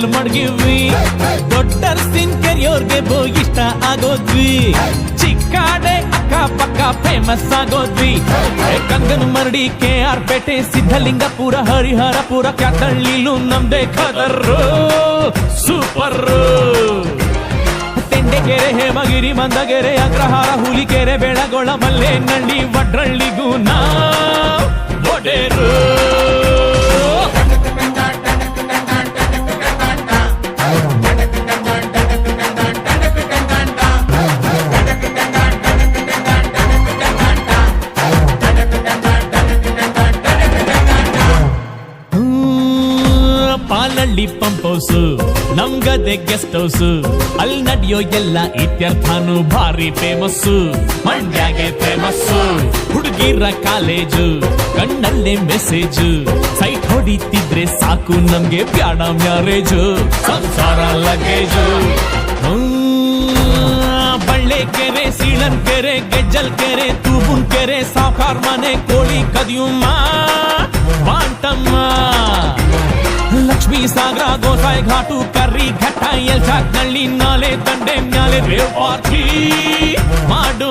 ಕಲ್ ಮಡ್ಗಿವಿ ದೊಡ್ಡರ್ಸಿನ್ ಕೆರಿಯೋರ್ಗೆ ಇಷ್ಟ ಆಗೋದ್ವಿ ಚಿಕ್ಕಾಡೆ ಅಕ್ಕ ಪಕ್ಕ ಫೇಮಸ್ ಆಗೋದ್ವಿ ಕಂಗನ ಮರಡಿ KR ಪೇಟೆ ಸಿದ್ಧಲಿಂಗಪುರ ಹರಿಹರಪುರ ಕ್ಯಾತಳ್ಳಿಲು ನಮ್ದೇ ಖದರ್ರು ಸೂಪರ್ ತೆಂಡೆಕೆರೆ ಹೇಮಗಿರಿ ಮಂದಗೆರೆ ಅಗ್ರಹಾರ ಹುಲಿಕೆರೆ ಬೆಳಗೊಳ ಮಲ್ಲೇನಹಳ್ಳಿ ವಡ್ರಳ್ಳಿಗೂ ನಾ ಒಡೆರು ಪಾಲಳ್ಳಿ ಪಂಪ್ ಹೌಸ್ ನಮ್ಗದೆ ಗೆಸ್ಟ್ ಹೌಸ್ ಅಲ್ಲಿ ನಡೆಯೋ ಎಲ್ಲ ಇತ್ಯರ್ಥನು ಭಾರಿ ಫೇಮಸ್ ಮಂಡ್ಯಾಗೆ ಫೇಮಸ್ ಹುಡುಗಿರ ಕಾಲೇಜು ಕಣ್ಣಲ್ಲೇ ಮೆಸೇಜ್ ಸೈಟ್ ಹೊಡಿತಿದ್ರೆ ಸಾಕು ನಮ್ಗೆ ಬ್ಯಾಡ ಮ್ಯಾರೇಜ್ ಸಂಸಾರ ಲಗೇಜು ಬಳ್ಳೆಕೆರೆ ಸೀಳನ್ಕೆರೆ ಗೆಜ್ಜಲ್ ಕೆರೆ ತೂಬುನ್ ಕೆರೆ ಸಾವ್ಕಾರ್ ಮನೆ ಕೋಳಿ ಕದಿಯುಮ್ಮ ಬಾಂಟಮ್ಮ ಲಕ್ಷ್ಮೀ ಸಾಗರ ಗೋಸಾಯಿ ಘಾಟು ಕರ್ರಿ ಘಟ್ಟ ಎಲ್ಚಾಕ್ನಳ್ಳಿ ನಾಲೆ ದಂಡೆ ಮ್ಯಾಲೆ ರೇವ್ ಪಾರ್ಟಿ ಮಾಡು